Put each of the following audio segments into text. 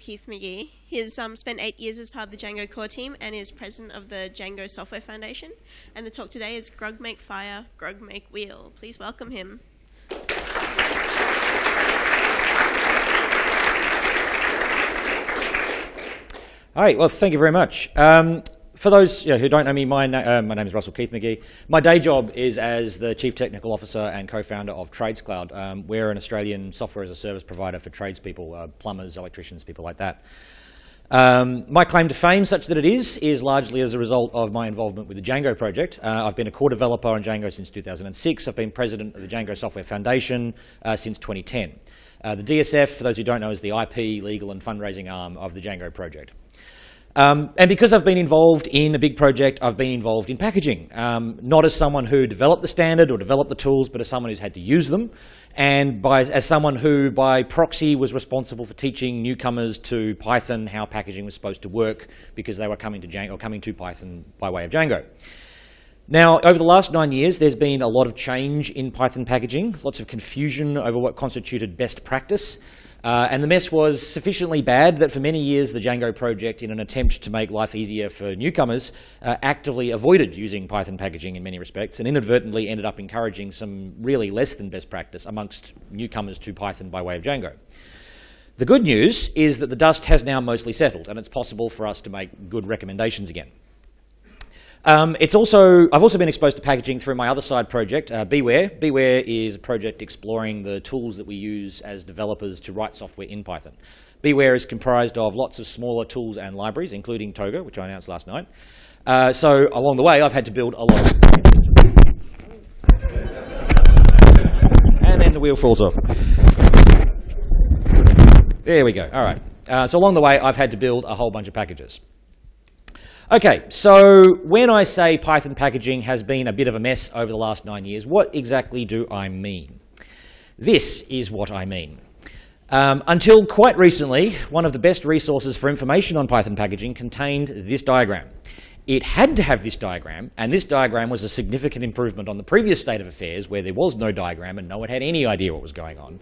Keith McGee. He has spent 8 years as part of the Django core team and is president of the Django Software Foundation. And the talk today is Grug Make Fire, Grug Make Wheel. Please welcome him. All right, well, thank you very much. For those who don't know me, my name is Russell Keith McGee. My day job is as the Chief Technical Officer and co-founder of TradesCloud. We're an Australian software as a service provider for tradespeople, plumbers, electricians, people like that. My claim to fame, such that it is largely as a result of my involvement with the Django project. I've been a core developer on Django since 2006. I've been president of the Django Software Foundation since 2010. The DSF, for those who don't know, is the IP, legal and fundraising arm of the Django project. And because I've been involved in a big project, I've been involved in packaging. Not as someone who developed the standard or developed the tools, but as someone who's had to use them. And as someone who, by proxy, was responsible for teaching newcomers to Python how packaging was supposed to work because they were coming to Django, or coming to Python by way of Django. Now, over the last 9 years, there's been a lot of change in Python packaging, lots of confusion over what constituted best practice. And the mess was sufficiently bad that for many years the Django project, in an attempt to make life easier for newcomers, actively avoided using Python packaging in many respects and inadvertently ended up encouraging some really less than best practice amongst newcomers to Python by way of Django. The good news is that the dust has now mostly settled and it's possible for us to make good recommendations again. I've also been exposed to packaging through my other side project, Beware. Beware is a project exploring the tools that we use as developers to write software in Python. Beware is comprised of lots of smaller tools and libraries, including Toga, which I announced last night. So along the way, I've had to build a lot of... And then the wheel falls off. There we go. All right. So along the way, I've had to build a whole bunch of packages. Okay, so when I say Python packaging has been a bit of a mess over the last 9 years, what exactly do I mean? This is what I mean. Until quite recently, one of the best resources for information on Python packaging contained this diagram. It had to have this diagram, and this diagram was a significant improvement on the previous state of affairs where there was no diagram and no one had any idea what was going on.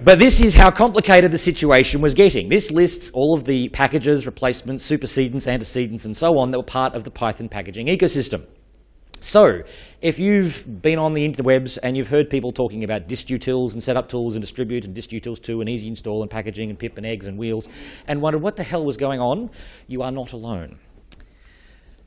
But this is how complicated the situation was getting. This lists all of the packages, replacements, supersedents, antecedents, and so on that were part of the Python packaging ecosystem. So, if you've been on the interwebs and you've heard people talking about distutils and setup tools and distribute and distutils 2 and easy install and packaging and pip and eggs and wheels and wondered what the hell was going on, you are not alone.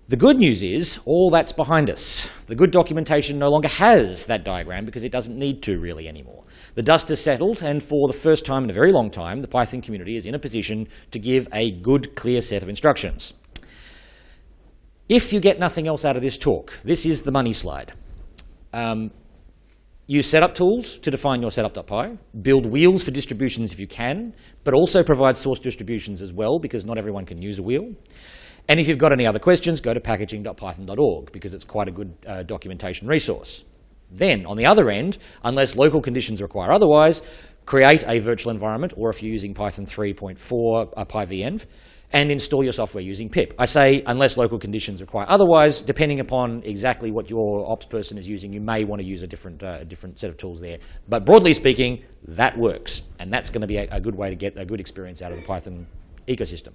The good news is all that's behind us. The good documentation no longer has that diagram because it doesn't need to really anymore. The dust has settled, and for the first time in a very long time, the Python community is in a position to give a good, clear set of instructions. If you get nothing else out of this talk, this is the money slide. Use setup tools to define your setup.py. Build wheels for distributions if you can, but also provide source distributions as well, because not everyone can use a wheel. And if you've got any other questions, go to packaging.python.org, because it's quite a good documentation resource. Then, on the other end, unless local conditions require otherwise, create a virtual environment, or if you're using Python 3.4, PyVenv, and install your software using pip. I say unless local conditions require otherwise. Depending upon exactly what your ops person is using, you may want to use a different set of tools there. But broadly speaking, that works, and that's going to be a good way to get a good experience out of the Python ecosystem.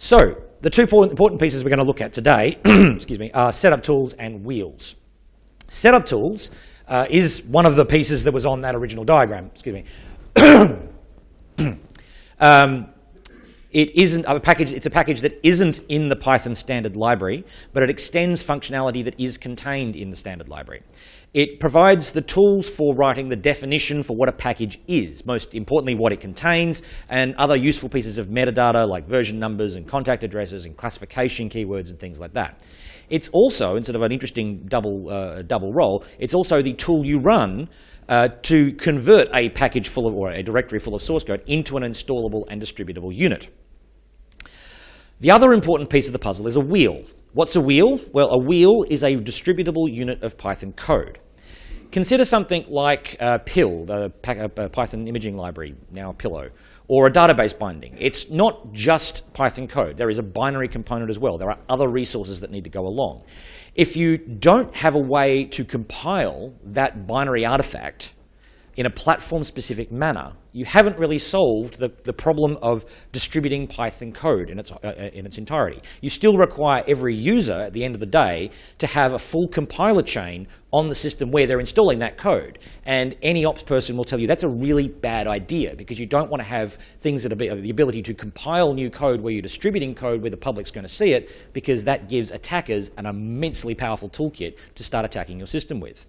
So, the two important pieces we're going to look at today excuse me, are setup tools and wheels. Setup tools is one of the pieces that was on that original diagram. Excuse me. It isn't a package. It's a package that isn't in the Python standard library, but it extends functionality that is contained in the standard library. It provides the tools for writing the definition for what a package is, most importantly what it contains, and other useful pieces of metadata like version numbers and contact addresses and classification keywords and things like that. It's also, instead of an interesting double role, it's also the tool you run to convert a package full of, or a directory full of source code into an installable and distributable unit. The other important piece of the puzzle is a wheel. What's a wheel? Well, a wheel is a distributable unit of Python code. Consider something like PIL, the Python imaging library, now Pillow, or a database binding. It's not just Python code. There is a binary component as well. There are other resources that need to go along. If you don't have a way to compile that binary artifact in a platform-specific manner, you haven't really solved the problem of distributing Python code in its entirety. You still require every user, at the end of the day, to have a full compiler chain on the system where they're installing that code. And any ops person will tell you that's a really bad idea, because you don't want to have things that are the ability to compile new code where you're distributing code where the public's going to see it, because that gives attackers an immensely powerful toolkit to start attacking your system with.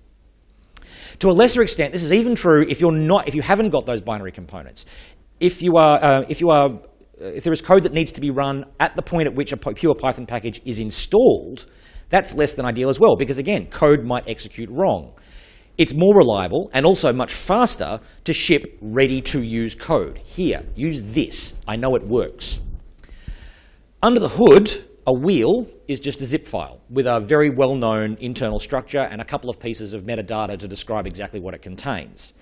To a lesser extent, this is even true if you haven't got those binary components. If there is code that needs to be run at the point at which a pure Python package is installed, that's less than ideal as well, because again, code might execute wrong. It's more reliable and also much faster to ship ready-to-use code. Here, use this. I know it works. Under the hood, a wheel is just a zip file with a very well-known internal structure and a couple of pieces of metadata to describe exactly what it contains.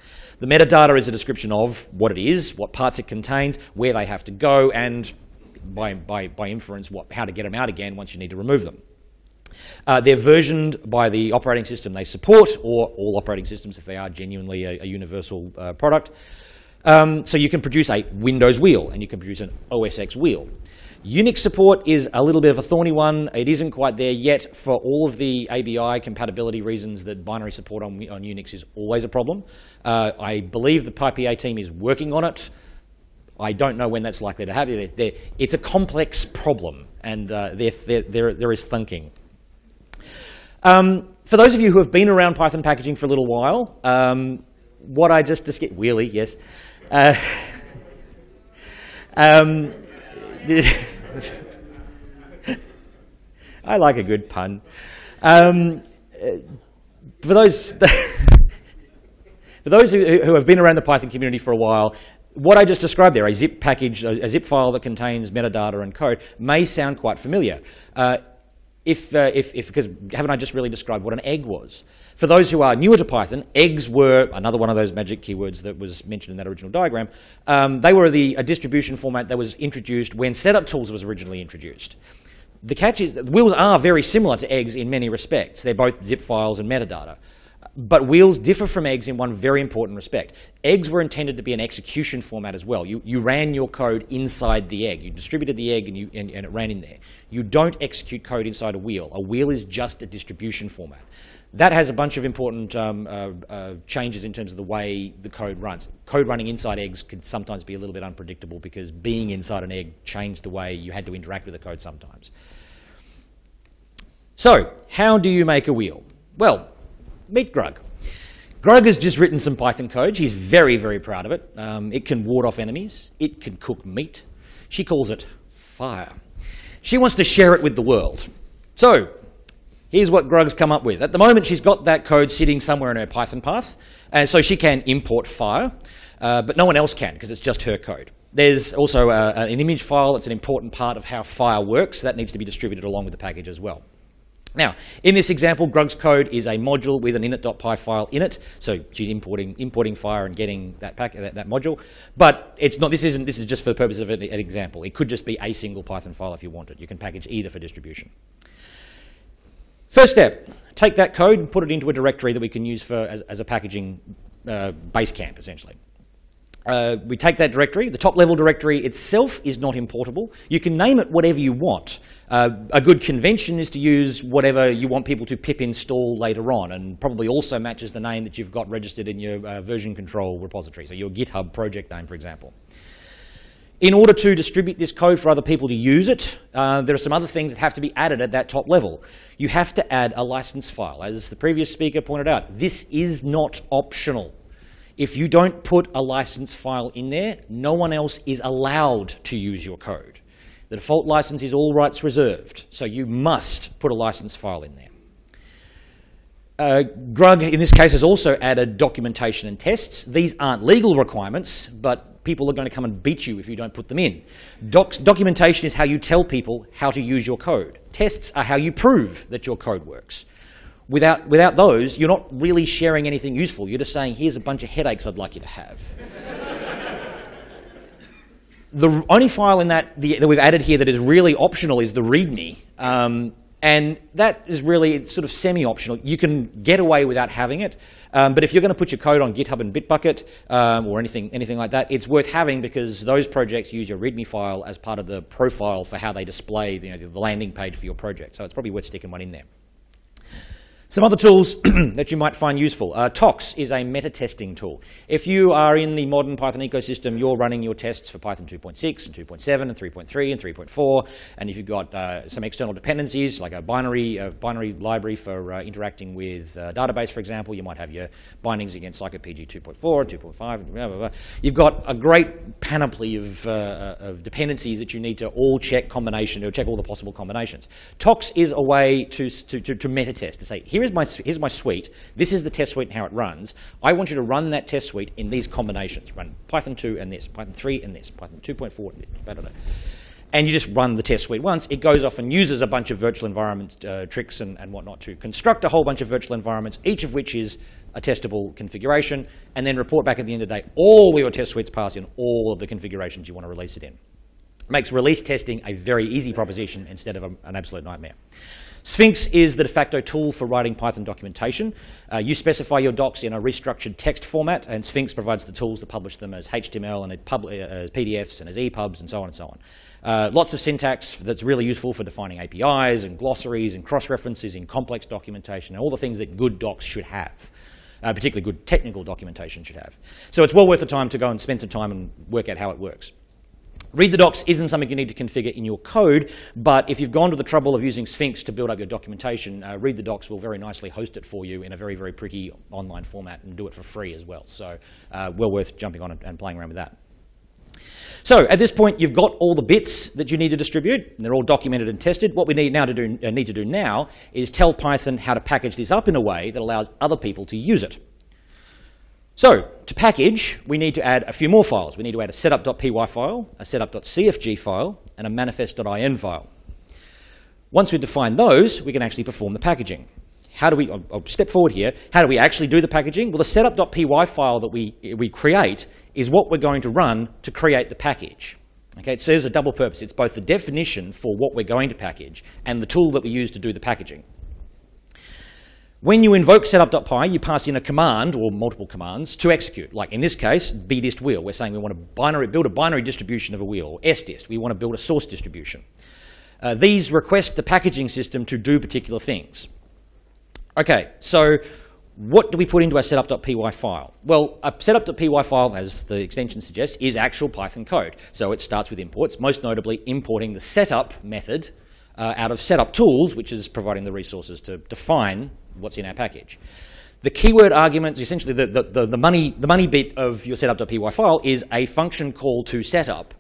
The metadata is a description of what it is, what parts it contains, where they have to go, and by inference, how to get them out again once you need to remove them. They're versioned by the operating system they support, or all operating systems if they are genuinely a universal product. So you can produce a Windows wheel, and you can produce an OS X wheel. Unix support is a little bit of a thorny one. It isn't quite there yet for all of the ABI compatibility reasons that binary support on Unix is always a problem. I believe the PyPA team is working on it. I don't know when that's likely to happen. It's a complex problem, and there is thinking. For those of you who have been around Python packaging for a little while, what I just discussed, Wheelie, yes. I like a good pun. For those who have been around the Python community for a while, what I just described there, a zip package, a zip file that contains metadata and code, may sound quite familiar. Because haven't I just really described what an egg was? For those who are newer to Python, eggs were another one of those magic keywords that was mentioned in that original diagram. They were a distribution format that was introduced when setup tools was originally introduced. The catch is that wheels are very similar to eggs in many respects. They're both zip files and metadata. But wheels differ from eggs in one very important respect. Eggs were intended to be an execution format as well. You ran your code inside the egg. You distributed the egg and it ran in there. You don't execute code inside a wheel. A wheel is just a distribution format. That has a bunch of important changes in terms of the way the code runs. Code running inside eggs could sometimes be a little bit unpredictable because being inside an egg changed the way you had to interact with the code sometimes. So, how do you make a wheel? Well, meet Grug. Grug has just written some Python code. She's very, very proud of it. It can ward off enemies. It can cook meat. She calls it fire. She wants to share it with the world. So, here's what Grug's come up with. At the moment, she's got that code sitting somewhere in her Python path, and so she can import fire, but no one else can because it's just her code. There's also an image file. It's an important part of how fire works. That needs to be distributed along with the package as well. Now, in this example, Grug's code is a module with an init.py file in it, so she's importing fire and getting that module. But it's not. This is just for the purpose of an example. It could just be a single Python file if you want it. You can package either for distribution. First step: take that code and put it into a directory that we can use as a packaging base camp, essentially. We take that directory. The top-level directory itself is not importable. You can name it whatever you want. A good convention is to use whatever you want people to pip install later on, and probably also matches the name that you've got registered in your version control repository, so your GitHub project name, for example. In order to distribute this code for other people to use it, there are some other things that have to be added at that top level. You have to add a license file. As the previous speaker pointed out, this is not optional. If you don't put a license file in there, no one else is allowed to use your code. The default license is all rights reserved, so you must put a license file in there. Grug, in this case, has also added documentation and tests. These aren't legal requirements, but people are going to come and beat you if you don't put them in. Documentation is how you tell people how to use your code. Tests are how you prove that your code works. Without those, you're not really sharing anything useful. You're just saying, here's a bunch of headaches I'd like you to have. The only file in that we've added here that is really optional is the README. And that is really, it's sort of semi-optional. You can get away without having it, but if you're going to put your code on GitHub and Bitbucket or anything like that, it's worth having because those projects use your README file as part of the profile for how they display the landing page for your project. So it's probably worth sticking one in there. Some other tools that you might find useful. Tox is a meta-testing tool. If you are in the modern Python ecosystem, you're running your tests for Python 2.6 and 2.7 and 3.3 and 3.4, and if you've got some external dependencies, like a binary library for interacting with a database, for example, you might have your bindings against Scikit-PG 2.4, 2.5, blah, blah, blah. You've got a great panoply of dependencies that you need to all check all the possible combinations. Tox is a way to meta-test, to say, here's my suite, this is the test suite and how it runs. I want you to run that test suite in these combinations. Run Python 2 and this, Python 3 and this, Python 2.4 and this, blah, blah, blah. And you just run the test suite once. It goes off and uses a bunch of virtual environment tricks and whatnot to construct a whole bunch of virtual environments, each of which is a testable configuration, and then report back at the end of the day, all your test suites pass in all of the configurations you want to release it in. Makes release testing a very easy proposition instead of an absolute nightmare. Sphinx is the de facto tool for writing Python documentation. You specify your docs in a restructured text format, and Sphinx provides the tools to publish them as HTML and as PDFs and as EPUBs and so on and so on. Lots of syntax that's really useful for defining APIs and glossaries and cross-references in complex documentation and all the things that good docs should have. Particularly good technical documentation should have. So it's well worth the time to go and spend some time and work out how it works. Read the docs isn't something you need to configure in your code, but if you've gone to the trouble of using Sphinx to build up your documentation, Read the Docs will very nicely host it for you in a very, very pretty online format and do it for free as well. So well worth jumping on and playing around with that. So at this point, you've got all the bits that you need to distribute, and they're all documented and tested. What we need to do now is tell Python how to package this up in a way that allows other people to use it. So to package, we need to add a few more files. We need to add a setup.py file, a setup.cfg file, and a manifest.in file. Once we define those, we can actually perform the packaging. How do we, I'll step forward here, how do we actually do the packaging? Well, the setup.py file that we create is what we're going to run to create the package. Okay, it serves a double purpose. It's both the definition for what we're going to package and the tool that we use to do the packaging. When you invoke setup.py, you pass in a command or multiple commands to execute. Like in this case, bdist wheel. We're saying we want to build a binary distribution of a wheel, or sdist. We want to build a source distribution. These request the packaging system to do particular things. Okay, so what do we put into our setup.py file? Well, a setup.py file, as the extension suggests, is actual Python code. So it starts with imports, most notably importing the setup method out of setup tools, which is providing the resources to define what's in our package. The keyword arguments, essentially the money bit of your setup.py file is a function call to setup.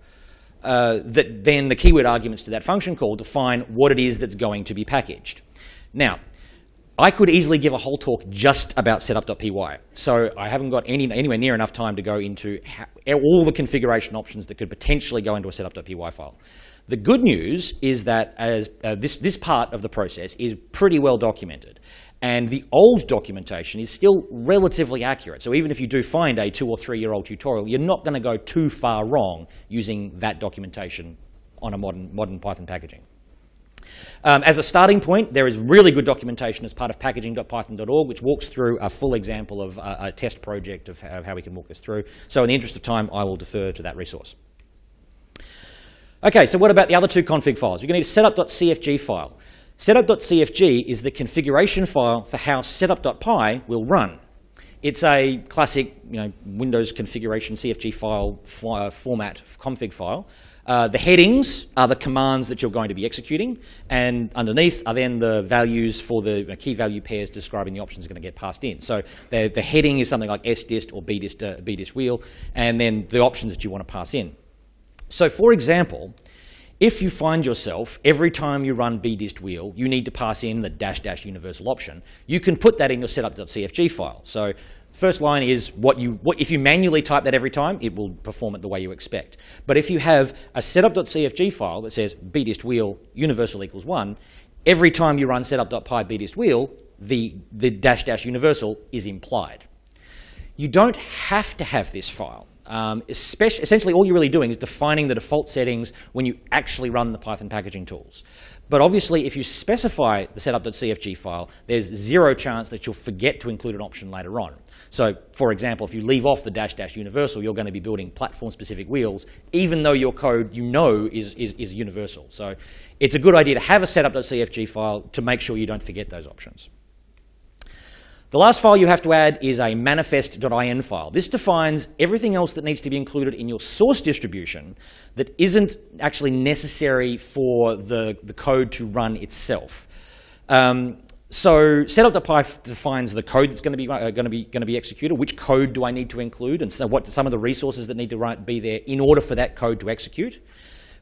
That then the keyword arguments to that function call define what it is that's going to be packaged. Now, I could easily give a whole talk just about setup.py, so I haven't got anywhere near enough time to go into all the configuration options that could potentially go into a setup.py file. The good news is that this part of the process is pretty well documented, and the old documentation is still relatively accurate. So even if you do find a 2 or 3 year old tutorial, you're not going to go too far wrong using that documentation on a modern Python packaging. As a starting point, there is really good documentation as part of packaging.python.org, which walks through a full example of a test project of how we can walk this through. So in the interest of time, I will defer to that resource. Okay, so what about the other two config files? We're going to need a setup.cfg file. Setup.cfg is the configuration file for how setup.py will run. It's a classic Windows configuration CFG file format config file. The headings are the commands that you're going to be executing, and underneath are then the values for the key value pairs describing the options are going to get passed in. So the heading is something like sdist or bdist wheel, and then the options that you want to pass in. So for example, if you find yourself, every time you run bdist wheel, you need to pass in the -- universal option, you can put that in your setup.cfg file. So first line is if you manually type that every time, it will perform it the way you expect. But if you have a setup.cfg file that says bdist wheel universal equals 1, every time you run setup.py bdist wheel, the -- universal is implied. You don't have to have this file. Essentially, all you're really doing is defining the default settings when you actually run the Python packaging tools. But obviously, if you specify the setup.cfg file, there's zero chance that you'll forget to include an option later on. So, for example, if you leave off the -- universal, you're going to be building platform-specific wheels, even though your code you know is universal. So it's a good idea to have a setup.cfg file to make sure you don't forget those options. The last file you have to add is a manifest.in file. This defines everything else that needs to be included in your source distribution that isn't actually necessary for the code to run itself. So setup.py defines the code that's going to be executed. Which code do I need to include, and so what some of the resources that need to be there in order for that code to execute.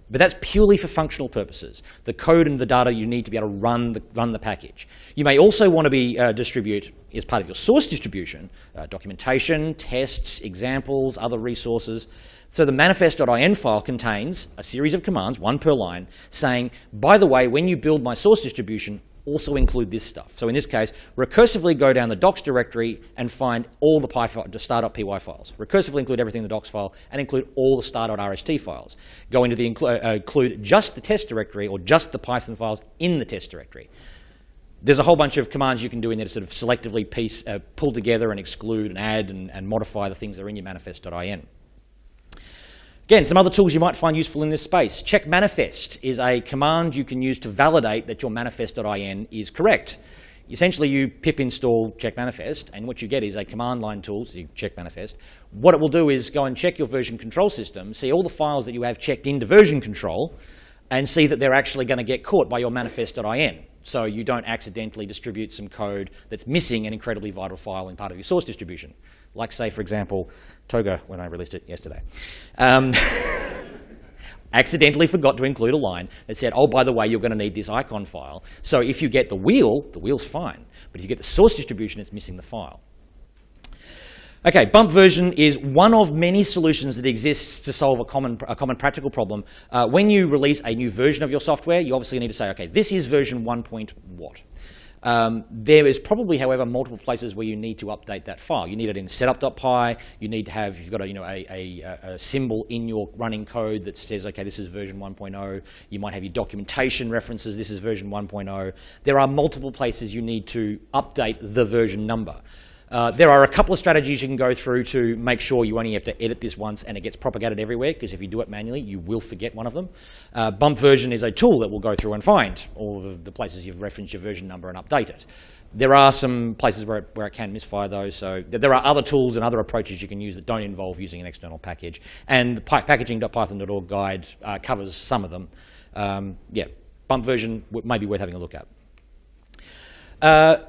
But that's purely for functional purposes. The code and the data you need to be able to run the package. You may also want to distribute, as part of your source distribution, documentation, tests, examples, other resources. So the manifest.in file contains a series of commands, one per line, saying, by the way, when you build my source distribution, also include this stuff. So in this case, recursively go down the docs directory and find all the star.py files. Recursively include everything in the docs file and include all the star.rst files. Go into the include just the test directory or just the Python files in the test directory. There's a whole bunch of commands you can do in there to sort of selectively pull together and exclude and add and modify the things that are in your manifest.in. Again, some other tools you might find useful in this space. Check manifest is a command you can use to validate that your manifest.in is correct. Essentially, you pip install check manifest, and what you get is a command line tool, so you check manifest. What it will do is go and check your version control system, see all the files that you have checked into version control, and see that they're actually going to get caught by your manifest.in. So you don't accidentally distribute some code that's missing an incredibly vital file in part of your source distribution. Like, say, for example, Toga, when I released it yesterday. Accidentally forgot to include a line that said, oh, by the way, you're going to need this icon file. So if you get the wheel's fine. But if you get the source distribution, it's missing the file. Okay, bump version is one of many solutions that exists to solve a common practical problem. When you release a new version of your software, you obviously need to say, okay, this is version 1. What? There is probably, however, multiple places where you need to update that file. You need it in setup.py. You need to have, you've got a symbol in your running code that says, okay, this is version 1.0. You might have your documentation references, this is version 1.0. There are multiple places you need to update the version number. There are a couple of strategies you can go through to make sure you only have to edit this once and it gets propagated everywhere, because if you do it manually, you will forget one of them. Bump version is a tool that will go through and find all of the places you've referenced your version number and update it. There are some places where it can misfire those, so there are other tools and other approaches you can use that don't involve using an external package. And the packaging.python.org guide covers some of them. Yeah, bump version may be worth having a look at.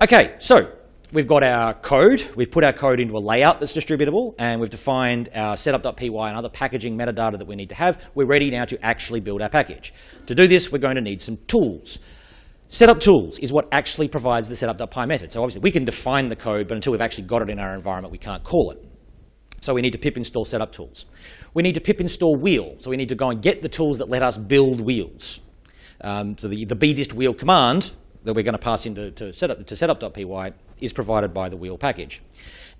Okay, so we've got our code. We've put our code into a layout that's distributable, and we've defined our setup.py and other packaging metadata that we need to have. We're ready now to actually build our package. To do this, we're going to need some tools. Setup tools is what actually provides the setup.py method. So obviously, we can define the code, but until we've actually got it in our environment, we can't call it. So we need to pip install setup tools. We need to pip install wheel. So we need to go and get the tools that let us build wheels. So the bdist wheel command that we're going to pass into setup.py is provided by the wheel package.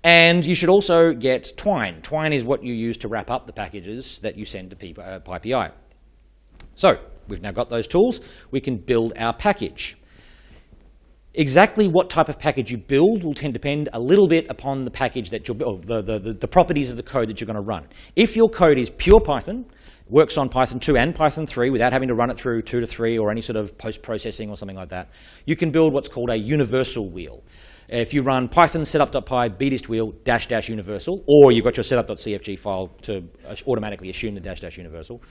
And you should also get twine. Twine is what you use to wrap up the packages that you send to PyPI. So we've now got those tools. We can build our package. Exactly what type of package you build will depend a little bit upon the package that you're, the properties of the code that you're going to run. If your code is pure Python, works on Python 2 and Python 3 without having to run it through 2 to 3 or any sort of post-processing or something like that, you can build what's called a universal wheel. If you run Python setup.py bdist wheel -- universal, or you've got your setup.cfg file to automatically assume the -- universal,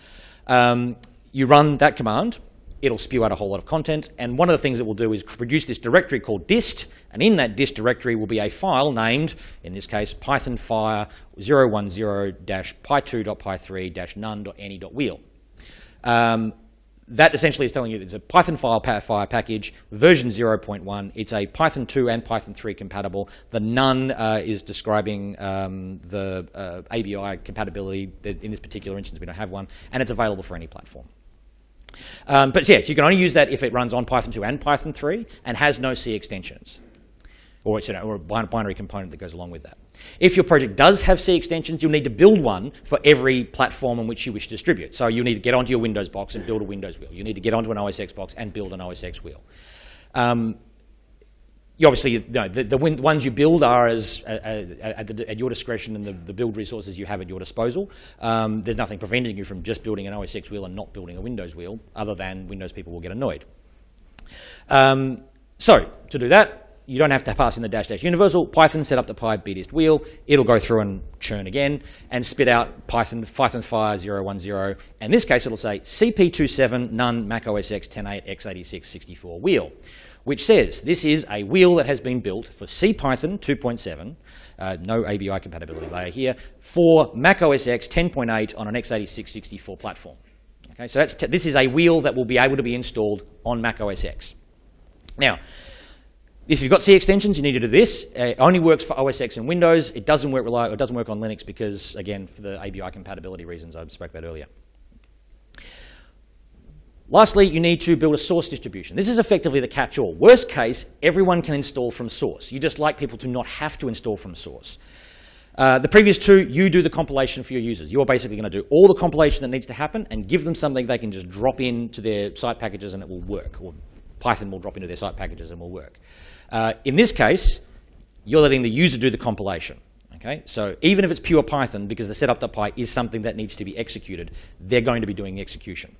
you run that command. It'll spew out a whole lot of content, and one of the things it will do is produce this directory called dist, and in that dist directory will be a file named, in this case, pythonfire 010-py2.py3-none.any.wheel. That essentially is telling you it's a Python fire package, version 0.1. It's a Python 2 and Python 3 compatible. The none is describing the ABI compatibility. In this particular instance, we don't have one, and it's available for any platform. But yes, you can only use that if it runs on Python 2 and Python 3 and has no C extensions. or a binary component that goes along with that. If your project does have C extensions, you'll need to build one for every platform on which you wish to distribute. So you'll need to get onto your Windows box and build a Windows wheel. You need to get onto an OS X box and build an OS X wheel. The ones you build are at your discretion and the build resources you have at your disposal. There's nothing preventing you from just building an OS X wheel and not building a Windows wheel, other than Windows people will get annoyed. So to do that, you don't have to pass in the -- universal, Python setup.py bdist wheel. It'll go through and churn again and spit out Python fire 010. In this case, it'll say CP27 none Mac OS X 10.8 x86 64 wheel, which says this is a wheel that has been built for CPython 2.7, no ABI compatibility layer here, for Mac OS X 10.8 on an x86 64 platform. Okay, so this is a wheel that will be able to be installed on Mac OS X. Now, if you've got C extensions, you need to do this. It only works for OS X and Windows. It doesn't work on Linux because, again, for the ABI compatibility reasons I spoke about earlier. Lastly, you need to build a source distribution. This is effectively the catch-all. Worst case, everyone can install from source. You just like people to not have to install from source. The previous two, you do the compilation for your users. You're basically going to do all the compilation that needs to happen and give them something they can just drop into their site packages and it will work, or Python will drop into their site packages and will work. In this case, you're letting the user do the compilation. Okay? So even if it's pure Python, because the setup.py is something that needs to be executed, they're going to be doing the execution.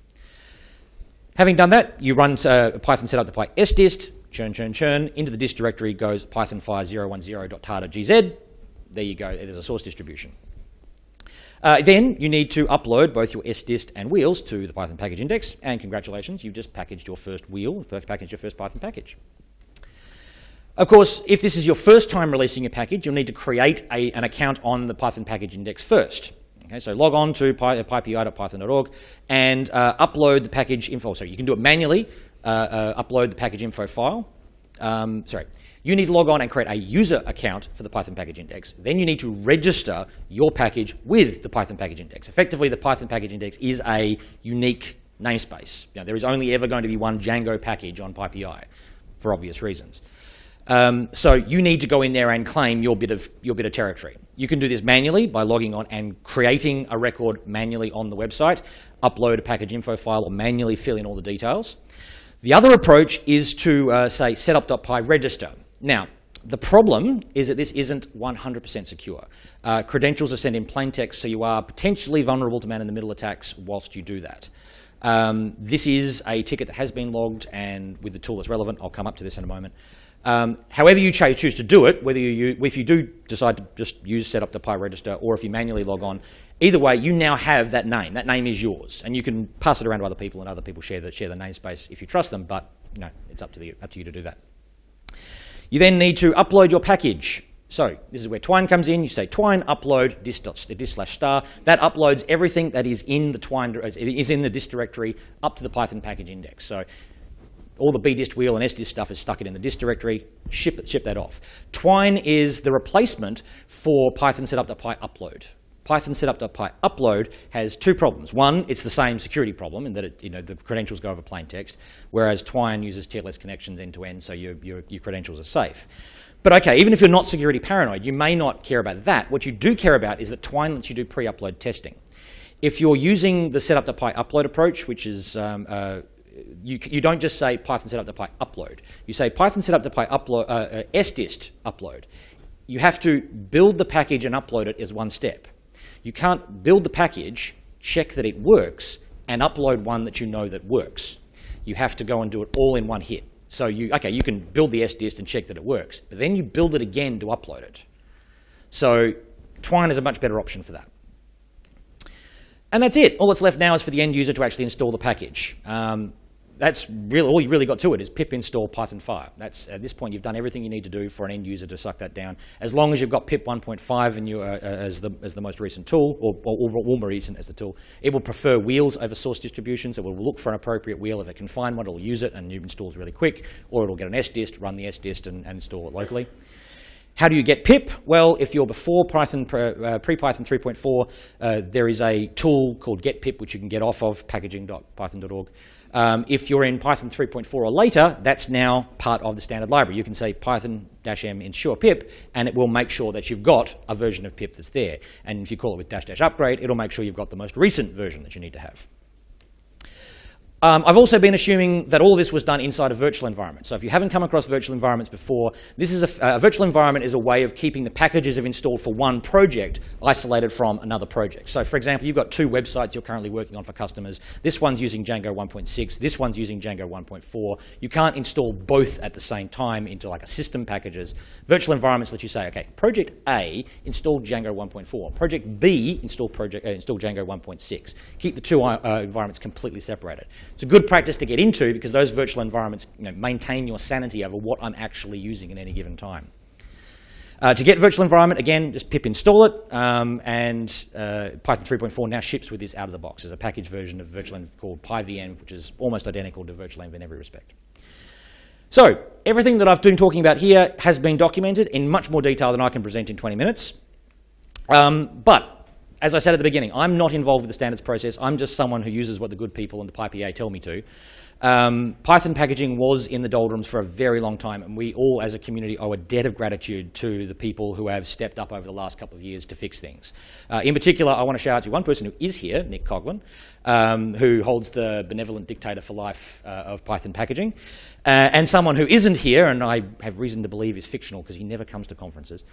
Having done that, you run Python setup.py sdist, churn, into the dist directory goes python fire 010.tar.gz. There you go, there's a source distribution. Then you need to upload both your sdist and wheels to the Python package index, and congratulations, you've just packaged your first wheel, packaged your first Python package. Of course, if this is your first time releasing a package, you'll need to create an account on the Python package index first. Okay, so log on to pypi.python.org and upload the package info. Sorry, you can do it manually, upload the package info file. You need to log on and create a user account for the Python package index. Then you need to register your package with the Python package index. Effectively, the Python package index is a unique namespace. You know, there is only ever going to be one Django package on PyPI for obvious reasons. So you need to go in there and claim your bit of territory. You can do this manually by logging on and creating a record manually on the website, upload a package info file, or manually fill in all the details. The other approach is to say setup.py register. Now, the problem is that this isn't 100% secure. Credentials are sent in plain text, so you are potentially vulnerable to man-in-the-middle attacks whilst you do that. This is a ticket that has been logged, and with the tool that's relevant, I'll come up to this in a moment. However you choose to do it, if you do decide to just use setup.py register, or if you manually log on, either way, you now have that name. That name is yours, and you can pass it around to other people, and other people share the namespace if you trust them. But you know, it's up to you to do that. You then need to upload your package. So this is where Twine comes in. You say Twine upload dist/star. That uploads everything that is in the Twine is in the dist directory up to the Python package index. So all the bdist wheel and sdist stuff is stuck in the dist directory. Ship that off. Twine is the replacement for Python setup.py upload. Python setup.py upload has two problems. One, it's the same security problem in that the credentials go over plain text, whereas Twine uses TLS connections end to end, so your credentials are safe. But okay, even if you're not security paranoid, you may not care about that. What you do care about is that Twine lets you do pre-upload testing. If you're using the setup.py upload approach, which is you don't just say Python setup.py upload. You say Python setup.py upload sdist upload. You have to build the package and upload it as one step. You can't build the package, check that it works, and upload one that you know that works. You have to go and do it all in one hit. So you can build the sdist and check that it works, but then you build it again to upload it. So Twine is a much better option for that. And that's it. All that's left now is for the end user to actually install the package. That's really all you really got to it is pip install Python fire. That's at this point you've done everything you need to do for an end user to suck that down. As long as you've got pip 1.5 and you as the most recent tool, or more recent as the tool, it will prefer wheels over source distributions. It will look for an appropriate wheel. If it can find one, it'll use it and it installs really quick, or it'll get an sdist, run the sdist, and install it locally. How do you get pip? Well, if you're before pre-Python 3.4, there is a tool called getpip, which you can get off of packaging.python.org. If you're in Python 3.4 or later, that's now part of the standard library. You can say Python-m ensure pip, and it will make sure that you've got a version of pip that's there. And if you call it with --upgrade, it'll make sure you've got the most recent version that you need to have. I've also been assuming that all this was done inside a virtual environment. So if you haven't come across virtual environments before, this is a virtual environment is a way of keeping the packages you've installed for one project isolated from another project. So for example, you've got two websites you're currently working on for customers. This one's using Django 1.6, this one's using Django 1.4. You can't install both at the same time into like a system packages. Virtual environments let you say, okay, project A, install Django 1.4. Project B, install Django 1.6. Keep the two environments completely separated. It's a good practice to get into because those virtual environments maintain your sanity over what I'm actually using at any given time. To get virtual environment, again, just pip install it, and Python 3.4 now ships with this out of the box. There's a package version of virtualenv called PyVN, which is almost identical to virtualenv in every respect. So everything that I've been talking about here has been documented in much more detail than I can present in 20 minutes. But as I said at the beginning, I'm not involved with the standards process. I'm just someone who uses what the good people in the PyPA tell me to. Python packaging was in the doldrums for a very long time, and we all as a community owe a debt of gratitude to the people who have stepped up over the last couple of years to fix things. In particular, I want to shout out to one person who is here, Nick Coughlin, who holds the benevolent dictator for life of Python packaging, and someone who isn't here, and I have reason to believe is fictional because he never comes to conferences,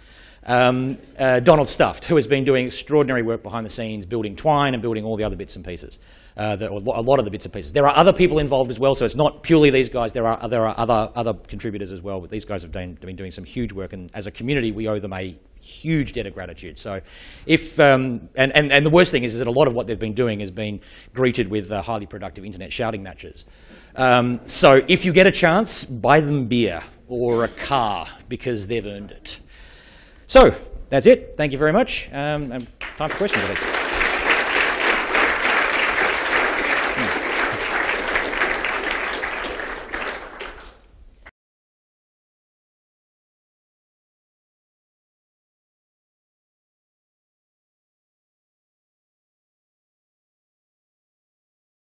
Donald Stuft, who has been doing extraordinary work behind the scenes, building Twine and building all the other bits and pieces, a lot of the bits and pieces. There are other people involved as well, so it's not purely these guys. There are other contributors as well, but these guys have been doing some huge work, and as a community, we owe them a huge debt of gratitude. So if, and the worst thing is that a lot of what they've been doing has been greeted with highly productive internet shouting matches. So if you get a chance, buy them beer or a car because they've earned it. So that's it. Thank you very much. And time for questions, I think.